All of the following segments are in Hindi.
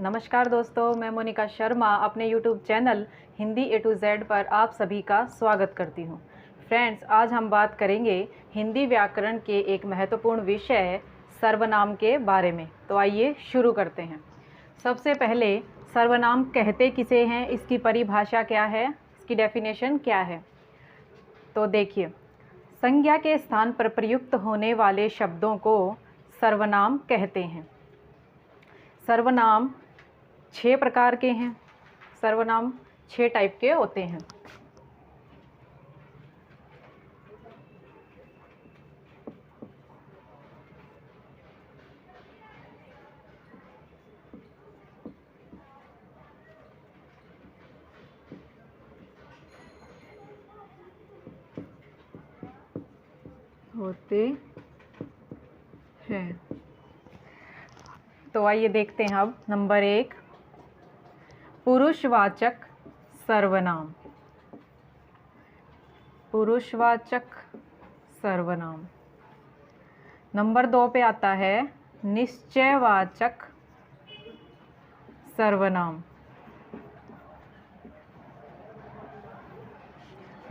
नमस्कार दोस्तों, मैं मोनिका शर्मा अपने YouTube channel Hindi A to Z पर आप सभी का स्वागत करती हूँ। फ्रेंड्स, आज हम बात करेंगे हिंदी व्याकरण के एक महत्वपूर्ण विषय सर्वनाम के बारे में। तो आइए शुरू करते हैं। सबसे पहले सर्वनाम कहते किसे हैं, इसकी परिभाषा क्या है, इसकी डेफिनेशन क्या है। तो देखिए, संज्ञा के स्थान पर प्रयुक्त होने वाले शब्दों को सर्वनाम कहते हैं। सर्वनाम 6 प्रकार के हैं। सर्वनाम 6 टाइप के होते हैं। तो आइए देखते हैं अब नंबर 1, पुरुषवाचक सर्वनाम। पुरुषवाचक सर्वनाम। नंबर 2 पे आता है निश्चयवाचक सर्वनाम।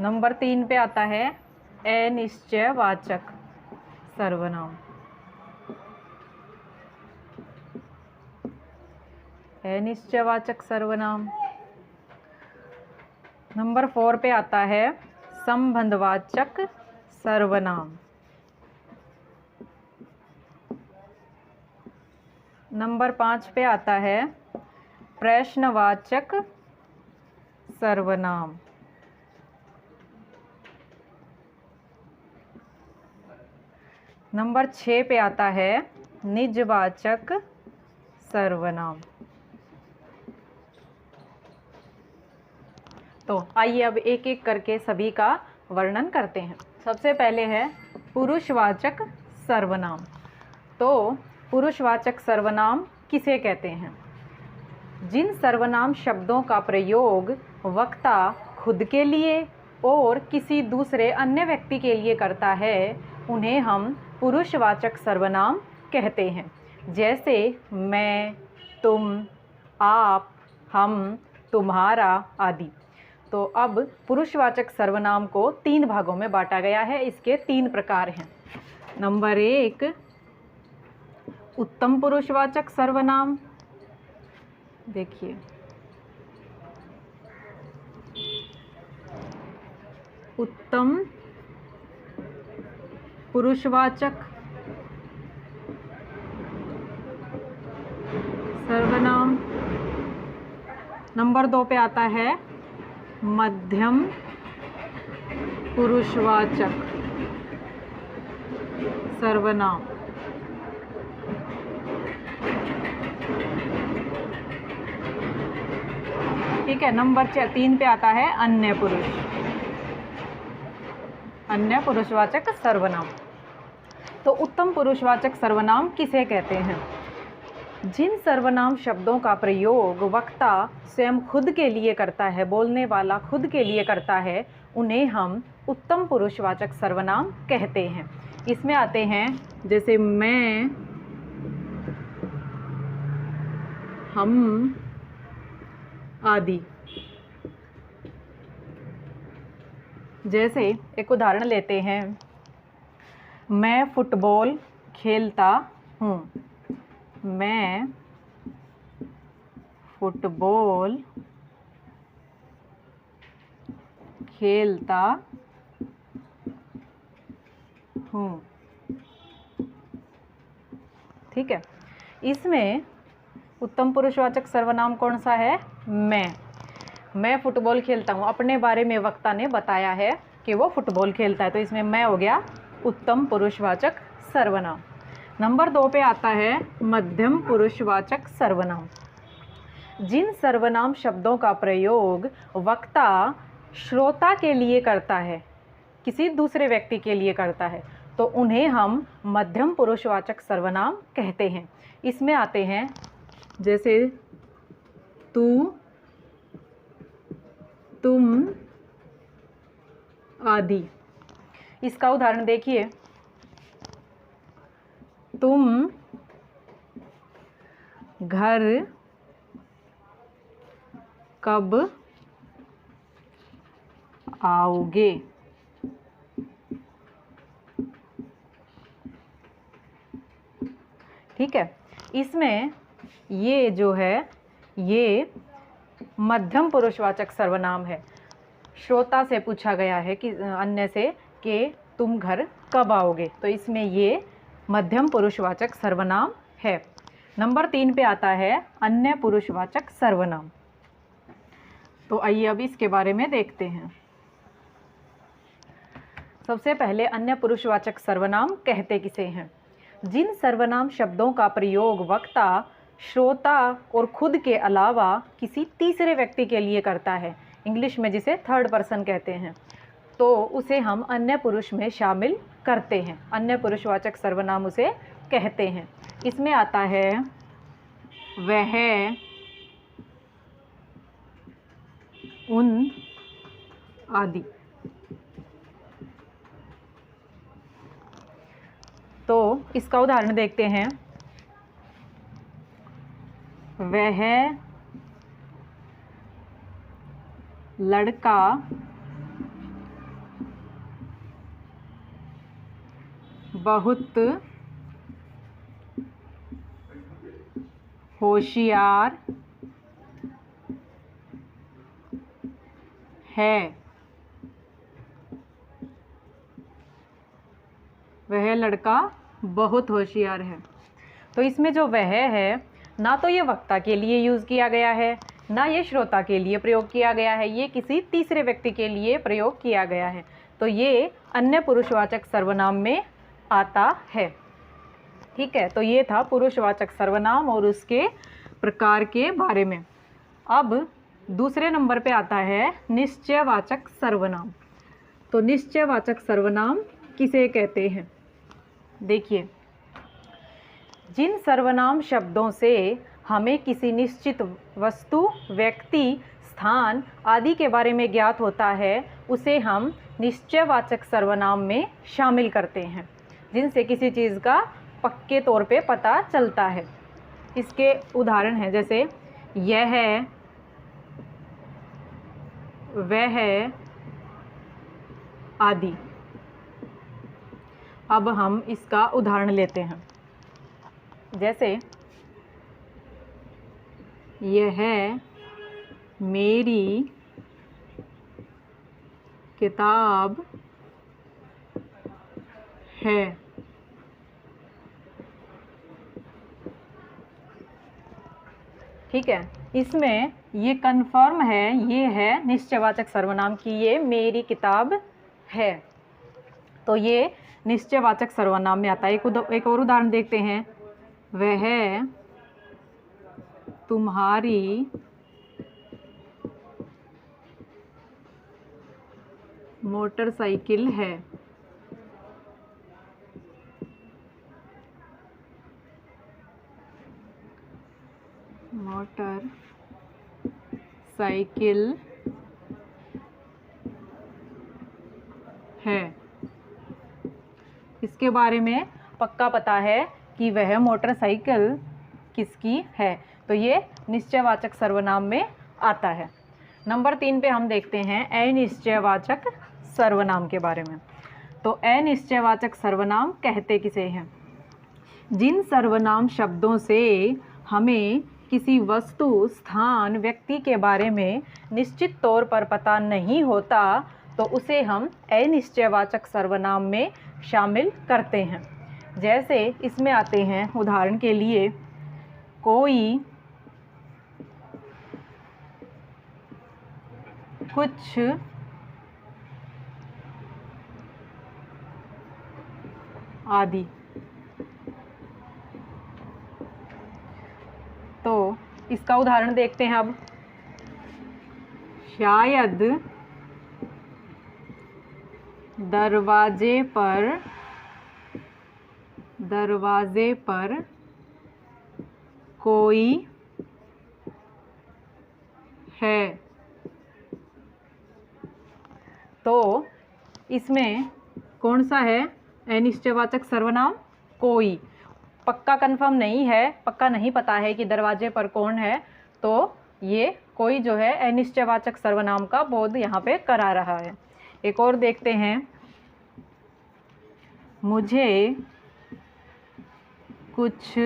नंबर 3 पे आता है अनिश्चयवाचक सर्वनाम। अनिश्चयवाचक सर्वनाम। नंबर 4 पे आता है संबंधवाचक सर्वनाम। नंबर 5 पे आता है प्रश्नवाचक सर्वनाम। नंबर 6 पे आता है निजवाचक सर्वनाम। तो आइए अब एक एक करके सभी का वर्णन करते हैं। सबसे पहले है पुरुषवाचक सर्वनाम। तो पुरुषवाचक सर्वनाम किसे कहते हैं? जिन सर्वनाम शब्दों का प्रयोग वक्ता खुद के लिए और किसी दूसरे अन्य व्यक्ति के लिए करता है, उन्हें हम पुरुषवाचक सर्वनाम कहते हैं। जैसे मैं, तुम, आप, हम, तुम्हारा आदि। तो अब पुरुषवाचक सर्वनाम को 3 भागों में बांटा गया है। इसके 3 प्रकार हैं। नंबर 1, उत्तम पुरुषवाचक सर्वनाम। देखिए, उत्तम पुरुषवाचक सर्वनाम। नंबर 2 पे आता है मध्यम पुरुषवाचक सर्वनाम। ठीक है। नंबर 3 पे आता है अन्य पुरुषवाचक सर्वनाम। तो उत्तम पुरुषवाचक सर्वनाम किसे कहते हैं? जिन सर्वनाम शब्दों का प्रयोग वक्ता स्वयं खुद के लिए करता है, बोलने वाला खुद के लिए करता है, उन्हें हम उत्तम पुरुषवाचक सर्वनाम कहते हैं। इसमें आते हैं जैसे मैं, हम आदि। जैसे एक उदाहरण लेते हैं, मैं फुटबॉल खेलता हूँ। मैं फुटबॉल खेलता हूँ। ठीक है। इसमें उत्तम पुरुषवाचक सर्वनाम कौन सा है? मैं फुटबॉल खेलता हूँ। अपने बारे में वक्ता ने बताया है कि वो फुटबॉल खेलता है, तो इसमें मैं हो गया उत्तम पुरुषवाचक सर्वनाम। नंबर 2 पे आता है मध्यम पुरुषवाचक सर्वनाम। जिन सर्वनाम शब्दों का प्रयोग वक्ता श्रोता के लिए करता है, किसी दूसरे व्यक्ति के लिए करता है, तो उन्हें हम मध्यम पुरुषवाचक सर्वनाम कहते हैं। इसमें आते हैं जैसे तू, तुम आदि। इसका उदाहरण देखिए, तुम घर कब आओगे। ठीक है, इसमें ये जो है ये मध्यम पुरुषवाचक सर्वनाम है। श्रोता से पूछा गया है कि अन्य से कि तुम घर कब आओगे, तो इसमें ये मध्यम पुरुषवाचक सर्वनाम है। नंबर 3 पे आता है अन्य पुरुषवाचक सर्वनाम। तो आइए अब इसके बारे में देखते हैं। सबसे पहले अन्य पुरुषवाचक सर्वनाम कहते किसे हैं। जिन सर्वनाम शब्दों का प्रयोग वक्ता, श्रोता और खुद के अलावा किसी तीसरे व्यक्ति के लिए करता है, इंग्लिश में जिसे थर्ड पर्सन कहते हैं, तो उसे हम अन्य पुरुष में शामिल करते हैं। अन्य पुरुषवाचक सर्वनाम उसे कहते हैं। इसमें आता है वह, उन आदि। तो इसका उदाहरण देखते हैं। वह लड़का बहुत होशियार है। वह लड़का बहुत होशियार है। तो इसमें जो वह है, ना तो ये वक्ता के लिए यूज़ किया गया है, ना ये श्रोता के लिए प्रयोग किया गया है, ये किसी तीसरे व्यक्ति के लिए प्रयोग किया गया है। तो ये अन्य पुरुषवाचक सर्वनाम में आता है। ठीक है, तो ये था पुरुषवाचक सर्वनाम और उसके प्रकार के बारे में। अब दूसरे नंबर पे आता है निश्चयवाचक सर्वनाम। तो निश्चयवाचक सर्वनाम किसे कहते हैं। देखिए, जिन सर्वनाम शब्दों से हमें किसी निश्चित वस्तु, व्यक्ति, स्थान आदि के बारे में ज्ञात होता है, उसे हम निश्चयवाचक सर्वनाम में शामिल करते हैं। जिनसे किसी चीज़ का पक्के तौर पे पता चलता है। इसके उदाहरण हैं जैसे यह, वह आदि। अब हम इसका उदाहरण लेते हैं। जैसे यह मेरी किताब है। ठीक है, इसमें ये कन्फर्म है, ये है निश्चयवाचक सर्वनाम की ये मेरी किताब है। तो ये निश्चयवाचक सर्वनाम में आता है। एक और उदाहरण देखते हैं। वह तुम्हारी मोटरसाइकिल है। मोटर साइकिल है। इसके बारे में पक्का पता है कि वह मोटरसाइकिल किसकी है, तो ये निश्चयवाचक सर्वनाम में आता है। नंबर 3 पे हम देखते हैं अनिश्चयवाचक सर्वनाम के बारे में। तो अनिश्चयवाचक सर्वनाम कहते किसे हैं। जिन सर्वनाम शब्दों से हमें किसी वस्तु, स्थान, व्यक्ति के बारे में निश्चित तौर पर पता नहीं होता, तो उसे हम अनिश्चयवाचक सर्वनाम में शामिल करते हैं। जैसे इसमें आते हैं उदाहरण के लिए कोई, कुछ, आदि। तो इसका उदाहरण देखते हैं अब। शायद दरवाजे पर कोई है। तो इसमें कौन सा है अनिश्चयवाचक सर्वनाम। कोई। पक्का कंफर्म नहीं है, पक्का नहीं पता है कि दरवाजे पर कौन है, तो ये कोई जो है अनिश्चयवाचक सर्वनाम का बोध यहाँ पे करा रहा है। एक और देखते हैं, मुझे कुछ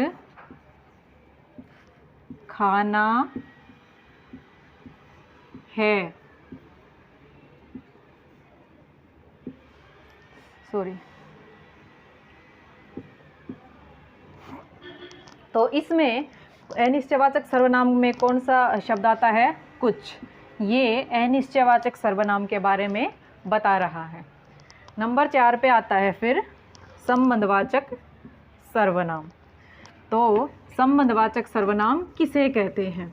खाना है, सॉरी, तो इसमें अनिश्चयवाचक सर्वनाम में कौन सा शब्द आता है? कुछ। ये अनिश्चयवाचक सर्वनाम के बारे में बता रहा है। नंबर 4 पे आता है फिर संबंधवाचक सर्वनाम। तो संबंधवाचक सर्वनाम किसे कहते हैं?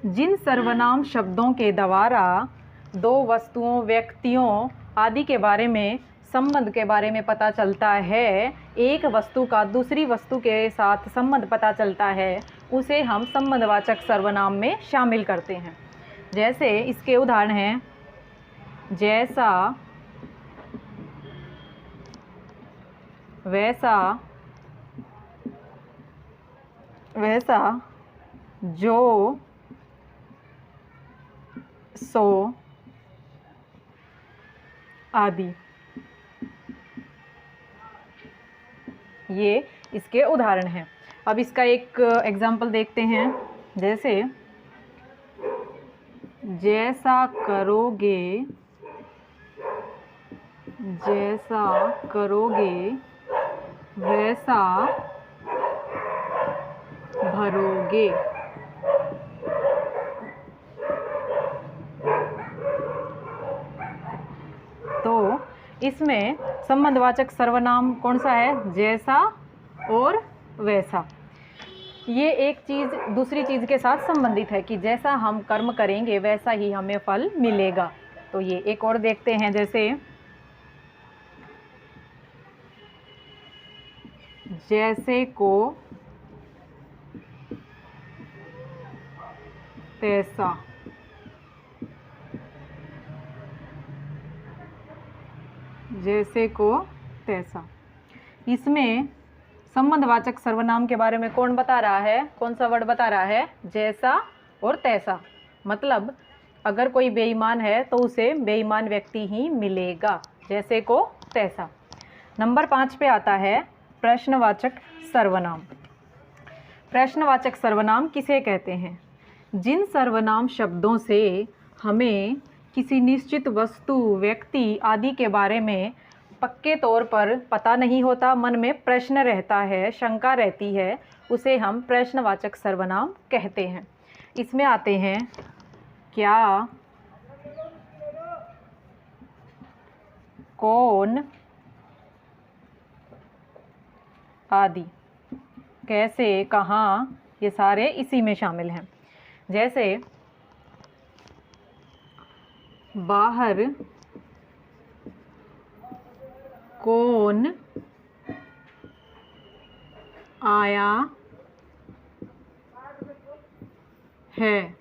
जिन सर्वनाम शब्दों के द्वारा दो वस्तुओं, व्यक्तियों आदि के बारे में, संबंध के बारे में पता चलता है, एक वस्तु का दूसरी वस्तु के साथ संबंध पता चलता है, उसे हम संबंधवाचक सर्वनाम में शामिल करते हैं। जैसे इसके उदाहरण हैं, जैसा, वैसा, वैसा, जो, सो आदि। ये इसके उदाहरण हैं। अब इसका एक एग्जाम्पल देखते हैं। जैसे जैसा करोगे, जैसा करोगे वैसा भरोगे। तो इसमें संबंधवाचक सर्वनाम कौन सा है? जैसा और वैसा। ये एक चीज़ दूसरी चीज़ के साथ संबंधित है कि जैसा हम कर्म करेंगे वैसा ही हमें फल मिलेगा। तो ये एक और देखते हैं, जैसे जैसे को तैसा। जैसे को तैसा। इसमें संबंधवाचक सर्वनाम के बारे में कौन बता रहा है? कौन सा वर्ड बता रहा है? जैसा और तैसा। मतलब अगर कोई बेईमान है तो उसे बेईमान व्यक्ति ही मिलेगा, जैसे को तैसा। नंबर 5 पे आता है प्रश्नवाचक सर्वनाम। प्रश्नवाचक सर्वनाम किसे कहते हैं? जिन सर्वनाम शब्दों से हमें किसी निश्चित वस्तु, व्यक्ति आदि के बारे में पक्के तौर पर पता नहीं होता, मन में प्रश्न रहता है, शंका रहती है, उसे हम प्रश्नवाचक सर्वनाम कहते हैं। इसमें आते हैं क्या, कौन आदि, कैसे, कहाँ, ये सारे इसी में शामिल हैं। जैसे बाहर कौन आया है?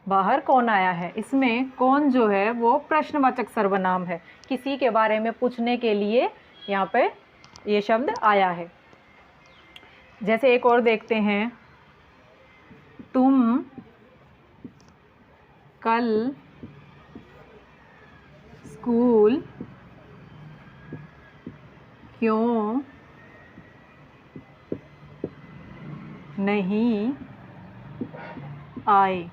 बाहर कौन आया है, इसमें कौन जो है वो प्रश्नवाचक सर्वनाम है। किसी के बारे में पूछने के लिए यहाँ पे ये शब्द आया है। जैसे एक और देखते हैं, तुम कल स्कूल क्यों नहीं आए?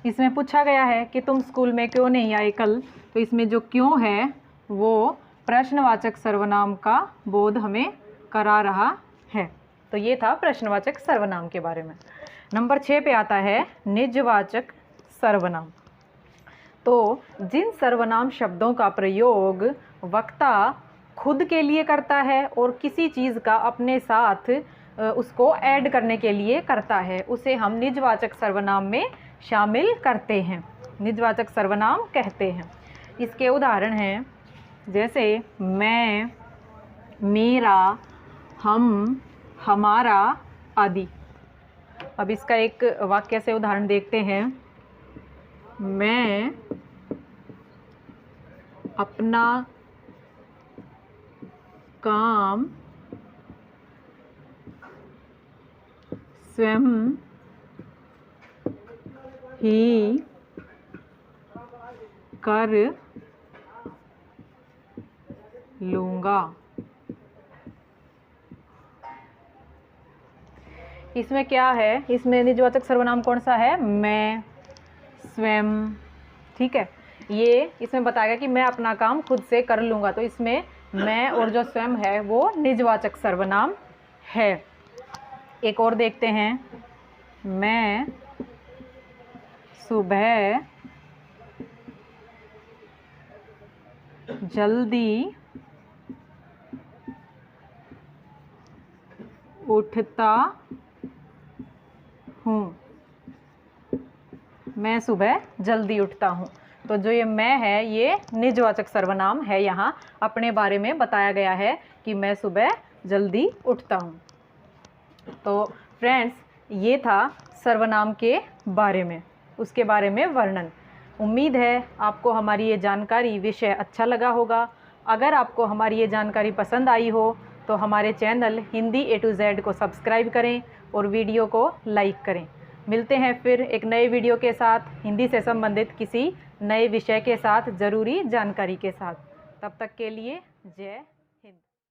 इसमें पूछा गया है कि तुम स्कूल में क्यों नहीं आए कल, तो इसमें जो क्यों है वो प्रश्नवाचक सर्वनाम का बोध हमें करा रहा है। तो ये था प्रश्नवाचक सर्वनाम के बारे में। नंबर 6 पे आता है निजवाचक सर्वनाम। तो जिन सर्वनाम शब्दों का प्रयोग वक्ता खुद के लिए करता है और किसी चीज़ का अपने साथ उसको ऐड करने के लिए करता है, उसे हम निजवाचक सर्वनाम में शामिल करते हैं, निजवाचक सर्वनाम कहते हैं। इसके उदाहरण हैं, जैसे मैं, मेरा, हम, हमारा आदि। अब इसका एक वाक्य से उदाहरण देखते हैं। मैं अपना काम स्वयं ही कर लूँगा। इसमें क्या है, इसमें निजवाचक सर्वनाम कौन सा है? मैं, स्वयं, ठीक है। ये इसमें बताएगा कि मैं अपना काम खुद से कर लूँगा, तो इसमें मैं और जो स्वयं है वो निजवाचक सर्वनाम है। एक और देखते हैं, मैं सुबह जल्दी उठता हूँ। मैं सुबह जल्दी उठता हूँ। तो जो ये मैं है ये निजवाचक सर्वनाम है, यहाँ अपने बारे में बताया गया है कि मैं सुबह जल्दी उठता हूँ। तो फ्रेंड्स, ये था सर्वनाम के बारे में, उसके बारे में वर्णन। उम्मीद है आपको हमारी ये जानकारी, विषय अच्छा लगा होगा। अगर आपको हमारी ये जानकारी पसंद आई हो तो हमारे channel Hindi A to Z को सब्सक्राइब करें और वीडियो को लाइक करें। मिलते हैं फिर एक नए वीडियो के साथ, हिंदी से संबंधित किसी नए विषय के साथ, ज़रूरी जानकारी के साथ। तब तक के लिए जय